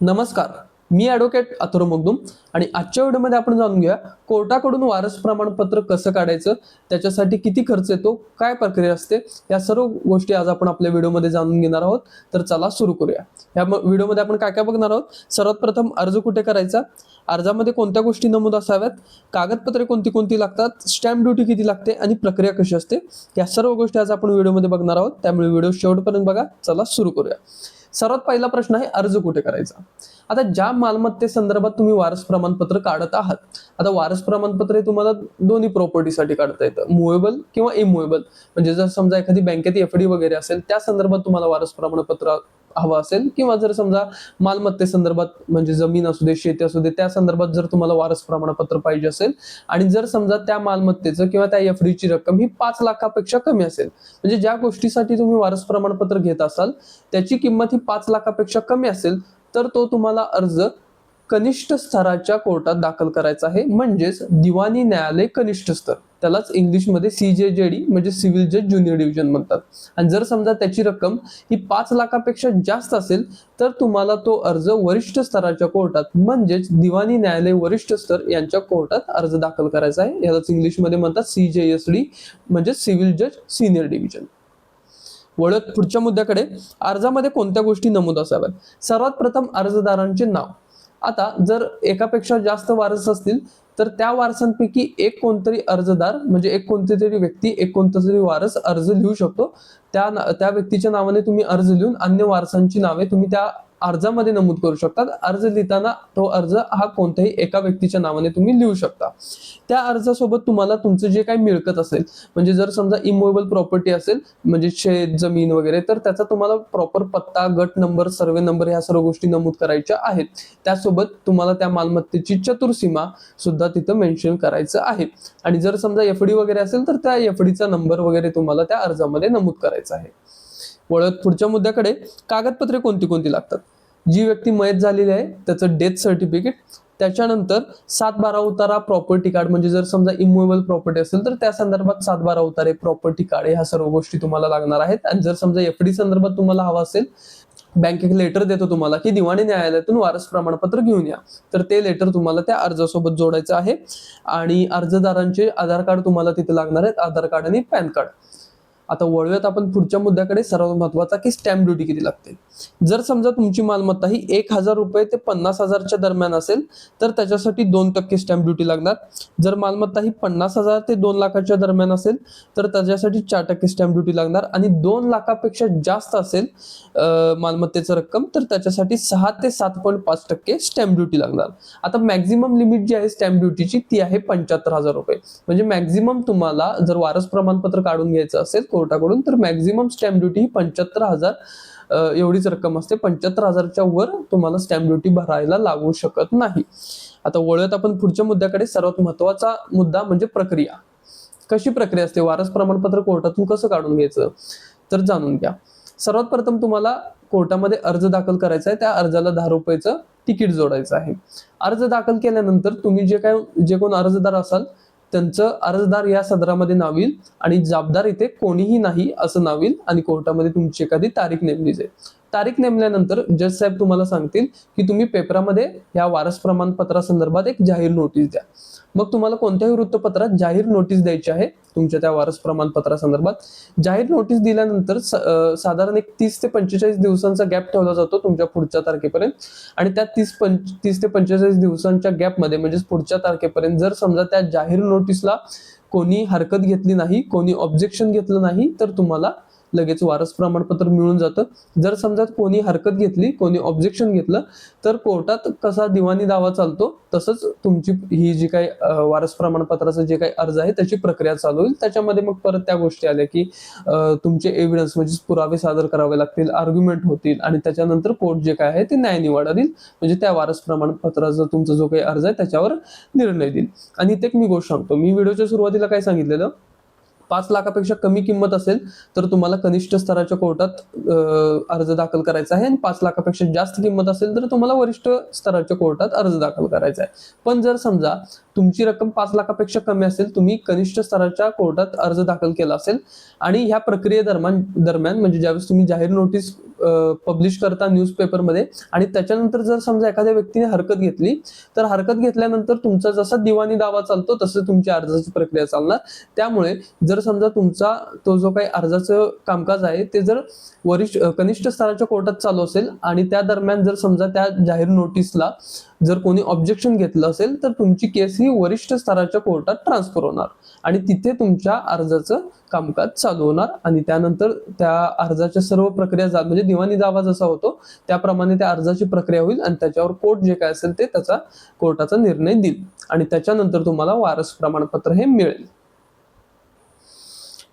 नमस्कार, मी ॲडव्होकेट अथर्व मगदुम आणि आजच्या व्हिडिओमध्ये आपण जाणून घेऊया कोर्टाकडून वारस प्रमाणपत्र कसं काढायचं, त्याच्यासाठी किती खर्च येतो, काय प्रक्रिया असते, या सर्व गोष्टी आज आपण आपल्या व्हिडिओमध्ये जाणून घेणार आहोत. तर चला सुरू करूया. या व्हिडिओमध्ये आपण काय काय बघणार आहोत. सर्वात प्रथम अर्ज कुठे करायचा, अर्जामध्ये कोणत्या गोष्टी नमूद असाव्यात, कागदपत्रे कोणती कोणती लागतात, स्टॅम्प ड्युटी किती लागते आणि प्रक्रिया कशी असते, या सर्व गोष्टी आज आपण व्हिडिओमध्ये बघणार आहोत. त्यामुळे व्हिडिओ शेवटपर्यंत बघा. चला सुरू करूया. सर्वात पहिला प्रश्न आहे अर्ज कुठे करायचा. आता ज्या मालमत्तेसंदर्भात तुम्ही वारस प्रमाणपत्र काढत आहात, आता वारस प्रमाणपत्र हे तुम्हाला दोन्ही प्रॉपर्टीसाठी काढता येतं, मुव्हेबल किंवा इमुव्हेबल. म्हणजे जर समजा एखादी बँकेत एफडी वगैरे असेल त्या संदर्भात तुम्हाला वारस प्रमाणपत्र हवं असेल, किंवा जर समजा मालमत्तेसंदर्भात म्हणजे जमीन असू दे, शेती असू दे, त्या संदर्भात जर तुम्हाला वारस प्रमाणपत्र पाहिजे असेल आणि जर समजा त्या मालमत्तेचं किंवा त्या एफडीची रक्कम ही 5 लाखापेक्षा कमी असेल, म्हणजे ज्या गोष्टीसाठी तुम्ही वारस प्रमाणपत्र घेत असाल त्याची किंमत ही 5 लाखापेक्षा कमी असेल, तर तो तुम्हाला अर्ज कनिष्ठ स्तराच्या कोर्टात दाखल करायचा आहे. म्हणजेच दिवाणी न्यायालय कनिष्ठ स्तर, त्यालाच इंग्लिशमध्ये CJJD म्हणजे सिव्हिल जज ज्युनियर डिव्हिजन म्हणतात. आणि जर समजा त्याची रक्कम ही 5 लाखापेक्षा जास्त असेल तर तुम्हाला तो अर्ज वरिष्ठ स्तराच्या कोर्टात म्हणजेच दिवाणी न्यायालय वरिष्ठ स्तर यांच्या कोर्टात अर्ज दाखल करायचा आहे. यालाच इंग्लिशमध्ये म्हणतात CJSD म्हणजे सिव्हिल जज सिनियर डिव्हिजन. वळत पुढच्या मुद्द्याकडे, अर्जामध्ये कोणत्या गोष्टी नमूद असाव्यात. सर्वात प्रथम अर्जदारांचे नाव. आता जर एकापेक्षा जास्त वारस असतील तर त्या वारसांपैकी एक कोणतरी अर्जदार म्हणजे एक कोणती तरी व्यक्ती, एक कोणता तरी वारस अर्ज लिहू शकतो. त्या व्यक्तीच्या नावाने तुम्ही अर्ज लिहून अन्य वारसांची नावे तुम्ही त्या अर्जामध्ये नमूद करू शकतात. अर्ज लिहिताना तो अर्ज हा कोणत्याही एका व्यक्तीच्या नावाने तुम्ही लिहू शकता. त्या अर्जासोबत तुम्हाला तुमचं जे काही मिळकत असेल, म्हणजे जर समजा इमूव्हेबल प्रॉपर्टी असेल म्हणजे शेत जमीन वगैरे, तर त्याचा तुम्हाला प्रॉपर पत्ता, गट नंबर, सर्वे नंबर ह्या सर्व गोष्टी नमूद करायच्या आहेत. त्यासोबत तुम्हाला त्या मालमत्तेची चतुर्सीमा सुद्धा तिथं मेन्शन करायचं आहे. आणि जर समजा एफडी वगैरे असेल तर त्या एफडीचा नंबर वगैरे तुम्हाला त्या अर्जामध्ये नमूद करायचा आहे. वळत पुढच्या मुद्द्याकडे, कागदपत्रे कोणती कोणती लागतात. जी व्यक्ती मयत झालेली आहे त्याचं डेथ सर्टिफिकेट, त्याच्यानंतर 7/12 उतारा, प्रॉपर्टी कार्ड, म्हणजे जर समजा इमूव्हेबल प्रॉपर्टी असेल तर त्या संदर्भात 7/12 उतारे, प्रॉपर्टी कार्ड, ह्या सर्व गोष्टी तुम्हाला लागणार आहेत. आणि जर समजा एफडी संदर्भात तुम्हाला हवा असेल, बँक एक लेटर देतो तुम्हाला की दिवाणी न्यायालयातून वारस प्रमाणपत्र घेऊन या, तर ते लेटर तुम्हाला त्या अर्जासोबत जोडायचं आहे. आणि अर्जदारांचे आधार कार्ड तुम्हाला तिथे लागणार आहेत, आधार कार्ड आणि पॅन कार्ड. आता वळूयात आपण पुढच्या मुद्द्याकडे, सर्वात महत्वाचा की स्टॅम्प ड्युटी किती लागते. जर समजा तुमची मालमत्ता ही 1,000 रुपये ते 50,000च्या दरम्यान असेल तर त्याच्यासाठी 2% स्टॅम्प ड्युटी लागणार. जर मालमत्ता ही 50,000 ते 2 लाखाच्या दरम्यान असेल तर त्याच्यासाठी 4% स्टॅम्प ड्युटी लागणार. आणि 2 लाखापेक्षा जास्त असेल मालमत्तेचं रक्कम तर त्याच्यासाठी 6 ते 7.5% स्टॅम्प ड्युटी लागणार. आता मॅक्झिमम लिमिट जी आहे स्टॅम्प ड्युटीची ती आहे 75,000 रुपये. म्हणजे मॅक्झिमम तुम्हाला जर वारस प्रमाणपत्र काढून घ्यायचं असेल कोर्टाकडून तर मॅक्झिमम स्टॅम्प ड्युटी ही 75,000 एवढीच रक्कम असते. 75,000च्या वर तुम्हाला स्टॅम्प ड्युटी भरायला लागू शकत नाही. आता वळत आपण पुढच्या मुद्द्याकडे, सर्वात महत्वाचा मुद्दा म्हणजे प्रक्रिया. कशी प्रक्रिया असते, वारस प्रमाणपत्र कोर्टातून कसं काढून घ्यायचं, तर जाणून घ्या. सर्वात प्रथम तुम्हाला कोर्टामध्ये अर्ज दाखल करायचा आहे, त्या अर्जाला 10 रुपयाचं तिकीट जोडायचं आहे. अर्ज दाखल केल्यानंतर तुम्ही जे कोण अर्जदार असाल त्यांचं अर्जदार या सदरामध्ये नाव येईल आणि जाबदार इथे कोणीही नाही असं नाव येईल. आणि कोर्टामध्ये तुमची एखादी तारीख नेमली जाईल. तारीख नेमल्यानंतर जज साहेब तुम्हाला सांगतील की तुम्ही पेपरामध्ये या वारस प्रमाणपत्रासंदर्भात एक जाहीर नोटीस द्या. मग तुम्हाला कोणत्याही वृत्तपत्रात जाहीर नोटीस द्यायची आहे तुमच्या त्या वारस प्रमाणपत्रासंदर्भात. जाहीर नोटीस दिल्यानंतर साधारण एक 30 ते 45 दिवसांचा गॅप ठेवला जातो तुमच्या पुढच्या तारखेपर्यंत. आणि त्या 30 ते 45 दिवसांच्या गॅपमध्ये म्हणजे पुढच्या तारखेपर्यंत जर समजा त्या जाहीर नोटीसला कोणी हरकत घेतली नाही, कोणी ऑब्जेक्शन घेतलं नाही, तर तुम्हाला लगेच वारस प्रमाणपत्र मिळून जातं. जर समजा कोणी हरकत घेतली, कोणी ऑब्जेक्शन घेतलं, तर कोर्टात कसा दिवाणी दावा चालतो तसंच तुमची ही जी काही वारस प्रमाणपत्राचं जे काही अर्ज आहे त्याची प्रक्रिया चालू होईल. त्याच्यामध्ये मग परत त्या गोष्टी आल्या की तुमचे एव्हिडन्स म्हणजे पुरावे सादर करावे लागतील, आर्ग्युमेंट होतील आणि त्याच्यानंतर कोर्ट जे काय आहे ते न्यायनिवाडा देईल, म्हणजे त्या वारस प्रमाणपत्राचा तुमचा जो काही अर्ज आहे त्याच्यावर निर्णय देईल. आणि इथे मी गोष्ट सांगतो, मी व्हिडिओच्या सुरुवातीला काय सांगितलेलं, 5 लाखापेक्षा कमी किंमत असेल तर तुम्हाला कनिष्ठ स्तराच्या कोर्टात अर्ज दाखल करायचा आहे आणि 5 लाखापेक्षा जास्त किंमत असेल तर तुम्हाला वरिष्ठ स्तराच्या कोर्टात अर्ज दाखल करायचा आहे. पण जर समजा तुमची रक्कम 5 लाखापेक्षा कमी असेल, तुम्ही कनिष्ठ स्तराच्या कोर्टात अर्ज दाखल केला असेल आणि ह्या प्रक्रियेदरम्यान म्हणजे ज्यावेळेस तुम्ही जाहीर नोटीस पब्लिश करता न्यूजपेपरमध्ये आणि त्याच्यानंतर जर समजा एखाद्या व्यक्तीने हरकत घेतली, तर हरकत घेतल्यानंतर तुमचा जसा दिवाणी दावा चालतो तसं तुमची अर्जाची प्रक्रिया चालणार. त्यामुळे जर समजा तुमचा तो जो काही अर्जाचं कामकाज आहे ते जर कनिष्ठ स्तराच्या कोर्टात चालू असेल आणि त्या दरम्यान जर समजा त्या जाहीर नोटीसला जर कोणी ऑब्जेक्शन घेतलं असेल, तर तुमची केस ही वरिष्ठ स्तराच्या कोर्टात ट्रान्सफर होणार आणि तिथे तुमच्या अर्जाचं कामकाज चालू होणार आणि त्यानंतर त्या अर्जाच्या सर्व प्रक्रिया म्हणजे दिवाणी दावा जसा होतो त्याप्रमाणे त्या अर्जाची प्रक्रिया होईल आणि त्याच्यावर कोर्ट जे काय असेल ते त्याचा कोर्टाचा निर्णय देईल आणि त्याच्यानंतर तुम्हाला वारस प्रमाणपत्र हे मिळेल.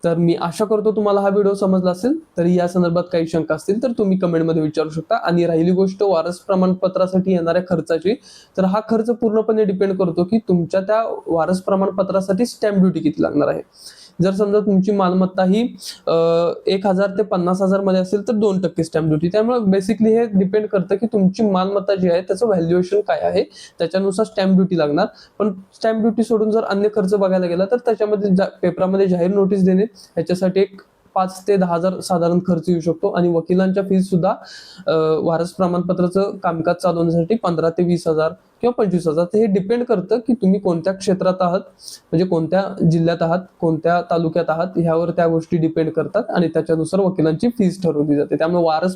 तर मी आशा करतो तुम्हाला हा व्हिडिओ समजला असेल. तरी या संदर्भात काही शंका असतील तर तुम्ही कमेंटमध्ये विचारू शकता. आणि राहिली गोष्ट वारस प्रमाणपत्रासाठी येणाऱ्या खर्चाची, तर हा खर्च पूर्णपणे डिपेंड करतो की तुमच्या त्या वारस प्रमाणपत्रासाठी स्टॅम्प ड्युटी किती लागणार आहे. जर समजा तुमची मालमत्ता ही 1,000 ते 50,000 मध्ये असेल तर 2% स्टॅम्प ड्युटी. त्यामुळे बेसिकली हे डिपेंड करतं की तुमची मालमत्ता जी आहे त्याचं व्हॅल्युएशन काय आहे, त्याच्यानुसार स्टॅम्प ड्युटी लागणार. पण स्टॅम्प ड्युटी सोडून जर अन्य खर्च बघायला गेला तर त्याच्यामध्ये पेपरामध्ये जाहीर नोटीस देणे ह्याच्यासाठी एक 5 ते 10,000 साधारण खर्च येऊ शकतो आणि वकिलांच्या फीस सुद्धा वारस प्रमाणपत्राचं कामकाज चालवण्यासाठी 15 ते 20,000 किंवा 25,000. हे डिपेंड करतं की तुम्ही कोणत्या क्षेत्रात आहात, म्हणजे कोणत्या जिल्ह्यात आहात, कोणत्या तालुक्यात आहात, ह्यावर त्या गोष्टी डिपेंड करतात आणि त्याच्यानुसार वकिलांची फीस ठरवली जाते. त्यामुळे वारस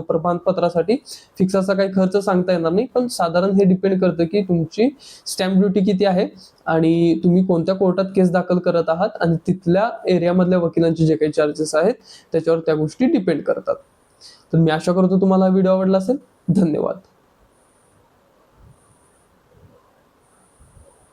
प्रमाणपत्रासाठी फिक्स असा काही खर्च सांगता येणार नाही, पण साधारण हे डिपेंड करतं की तुमची स्टॅम्प ड्युटी किती आहे आणि तुम्ही कोणत्या कोर्टात केस दाखल करत आहात आणि तिथल्या एरियामधल्या वकिलांचे जे काही चार्जेस आहेत त्याच्यावर त्या गोष्टी डिपेंड करतात. तर मी आशा करतो तुम्हाला हा व्हिडिओ आवडला असेल. धन्यवाद.